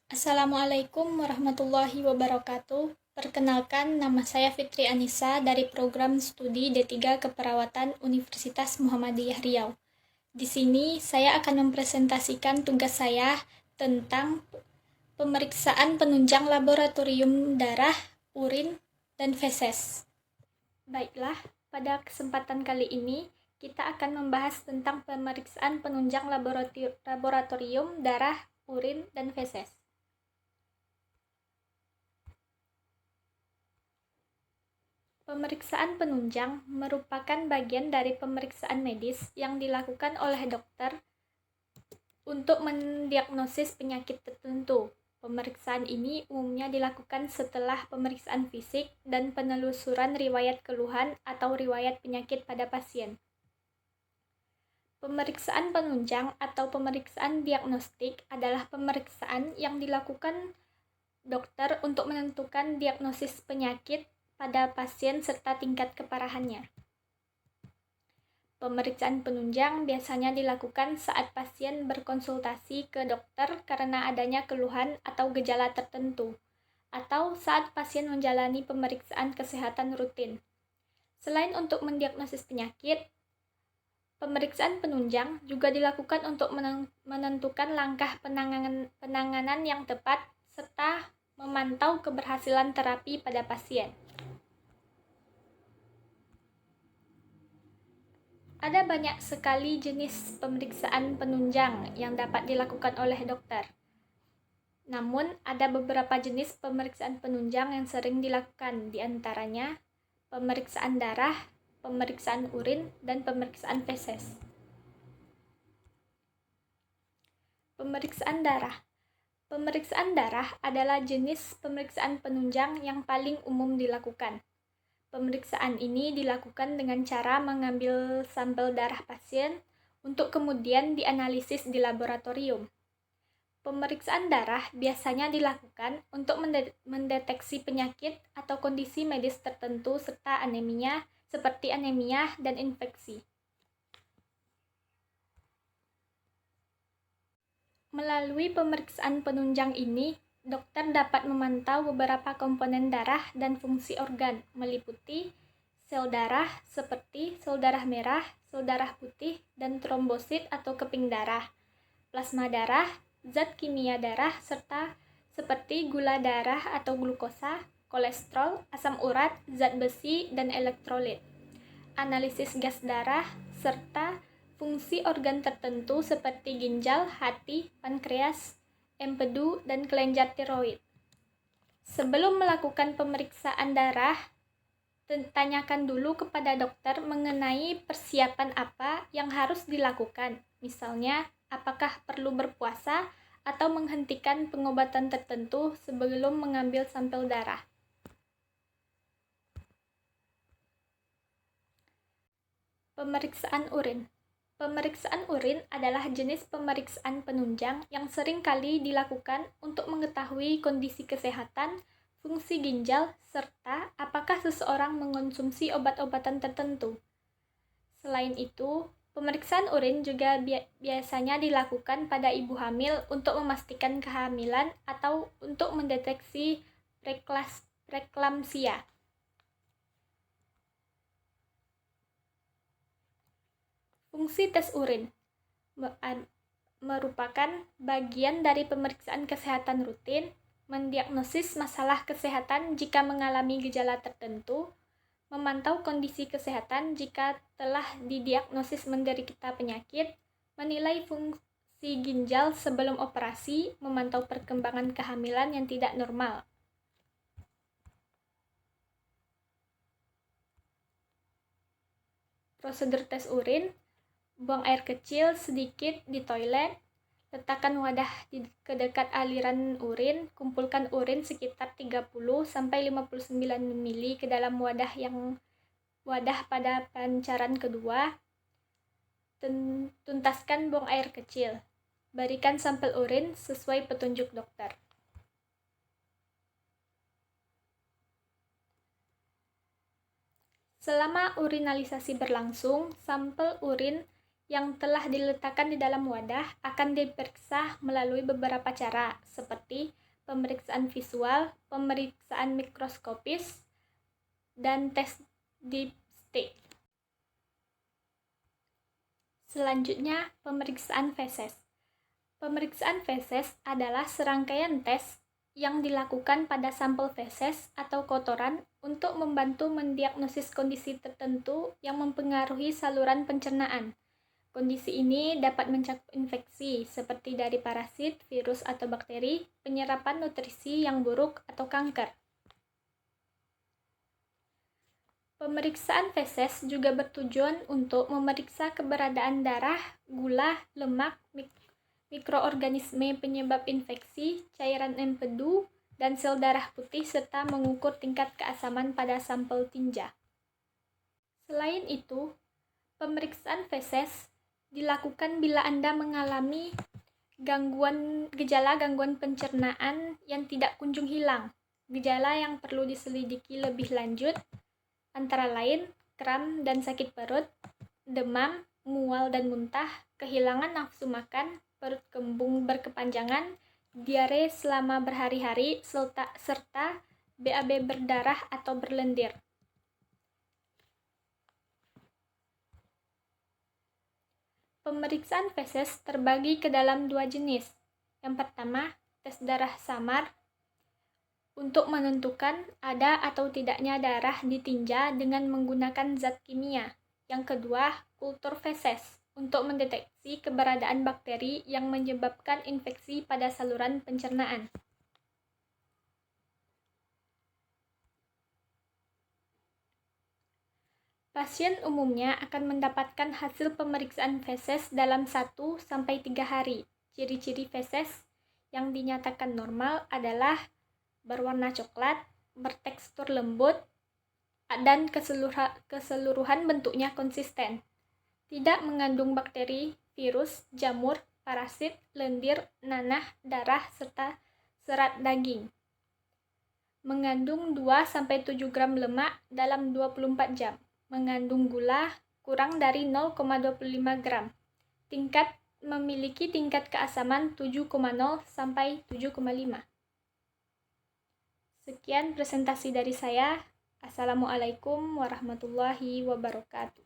Assalamualaikum warahmatullahi wabarakatuh. Perkenalkan, nama saya Fitri Anissa dari program studi D3 Keperawatan Universitas Muhammadiyah Riau. Di sini saya akan mempresentasikan tugas saya tentang pemeriksaan penunjang laboratorium darah, urin, dan feses. Baiklah, pada kesempatan kali ini kita akan membahas tentang pemeriksaan penunjang laboratorium darah, urin, dan feses. Pemeriksaan penunjang merupakan bagian dari pemeriksaan medis yang dilakukan oleh dokter untuk mendiagnosis penyakit tertentu. Pemeriksaan ini umumnya dilakukan setelah pemeriksaan fisik dan penelusuran riwayat keluhan atau riwayat penyakit pada pasien. Pemeriksaan penunjang atau pemeriksaan diagnostik adalah pemeriksaan yang dilakukan dokter untuk menentukan diagnosis penyakit pada pasien serta tingkat keparahannya. Pemeriksaan penunjang biasanya dilakukan saat pasien berkonsultasi ke dokter karena adanya keluhan atau gejala tertentu, atau saat pasien menjalani pemeriksaan kesehatan rutin. Selain untuk mendiagnosis penyakit, pemeriksaan penunjang juga dilakukan untuk menentukan langkah penanganan yang tepat serta memantau keberhasilan terapi pada pasien. Ada banyak sekali jenis pemeriksaan penunjang yang dapat dilakukan oleh dokter. Namun, ada beberapa jenis pemeriksaan penunjang yang sering dilakukan, di antaranya pemeriksaan darah, pemeriksaan urin, dan pemeriksaan feses. Pemeriksaan darah. Pemeriksaan darah adalah jenis pemeriksaan penunjang yang paling umum dilakukan. Pemeriksaan ini dilakukan dengan cara mengambil sampel darah pasien untuk kemudian dianalisis di laboratorium. Pemeriksaan darah biasanya dilakukan untuk mendeteksi penyakit atau kondisi medis tertentu serta anemia seperti anemia dan infeksi. Melalui pemeriksaan penunjang ini, dokter dapat memantau beberapa komponen darah dan fungsi organ, meliputi sel darah seperti sel darah merah, sel darah putih, dan trombosit atau keping darah, plasma darah, zat kimia darah, serta seperti gula darah atau glukosa, kolesterol, asam urat, zat besi, dan elektrolit, analisis gas darah, serta fungsi organ tertentu seperti ginjal, hati, pankreas, empedu, dan kelenjar tiroid. Sebelum melakukan pemeriksaan darah, tanyakan dulu kepada dokter mengenai persiapan apa yang harus dilakukan. Misalnya, apakah perlu berpuasa atau menghentikan pengobatan tertentu sebelum mengambil sampel darah. Pemeriksaan urin. Pemeriksaan urin adalah jenis pemeriksaan penunjang yang sering kali dilakukan untuk mengetahui kondisi kesehatan, fungsi ginjal, serta apakah seseorang mengonsumsi obat-obatan tertentu. Selain itu, pemeriksaan urin juga biasanya dilakukan pada ibu hamil untuk memastikan kehamilan atau untuk mendeteksi preeklamsia. Fungsi tes urin merupakan bagian dari pemeriksaan kesehatan rutin, mendiagnosis masalah kesehatan jika mengalami gejala tertentu, memantau kondisi kesehatan jika telah didiagnosis menderita penyakit, menilai fungsi ginjal sebelum operasi, memantau perkembangan kehamilan yang tidak normal. Prosedur tes urin: buang air kecil sedikit di toilet, letakkan wadah ke dekat aliran urin, kumpulkan urin sekitar 30-59 ml ke dalam wadah pada pancaran kedua. Tuntaskan buang air kecil. Berikan sampel urin sesuai petunjuk dokter. Selama urinalisasi berlangsung, sampel urin yang telah diletakkan di dalam wadah akan diperiksa melalui beberapa cara, seperti pemeriksaan visual, pemeriksaan mikroskopis, dan tes dipstik. Selanjutnya, pemeriksaan feses. Pemeriksaan feses adalah serangkaian tes yang dilakukan pada sampel feses atau kotoran untuk membantu mendiagnosis kondisi tertentu yang mempengaruhi saluran pencernaan. Kondisi ini dapat mencakup infeksi seperti dari parasit, virus atau bakteri, penyerapan nutrisi yang buruk, atau kanker. Pemeriksaan feses juga bertujuan untuk memeriksa keberadaan darah, gula, lemak, mikroorganisme penyebab infeksi, cairan empedu, dan sel darah putih, serta mengukur tingkat keasaman pada sampel tinja. Selain itu, pemeriksaan feses dilakukan bila Anda mengalami gejala gangguan pencernaan yang tidak kunjung hilang. Gejala yang perlu diselidiki lebih lanjut antara lain kram dan sakit perut, demam, mual dan muntah, kehilangan nafsu makan, perut kembung berkepanjangan, diare selama berhari-hari, serta BAB berdarah atau berlendir. Pemeriksaan feses terbagi ke dalam dua jenis. Yang pertama, tes darah samar untuk menentukan ada atau tidaknya darah di tinja dengan menggunakan zat kimia. Yang kedua, kultur feses untuk mendeteksi keberadaan bakteri yang menyebabkan infeksi pada saluran pencernaan. Pasien umumnya akan mendapatkan hasil pemeriksaan feses dalam 1-3 hari. Ciri-ciri feses yang dinyatakan normal adalah berwarna coklat, bertekstur lembut, dan keseluruhan bentuknya konsisten. Tidak mengandung bakteri, virus, jamur, parasit, lendir, nanah, darah, serta serat daging. Mengandung 2-7 gram lemak dalam 24 jam. Mengandung gula kurang dari 0,25 gram. Memiliki tingkat keasaman 7,0 sampai 7,5. Sekian presentasi dari saya. Assalamualaikum warahmatullahi wabarakatuh.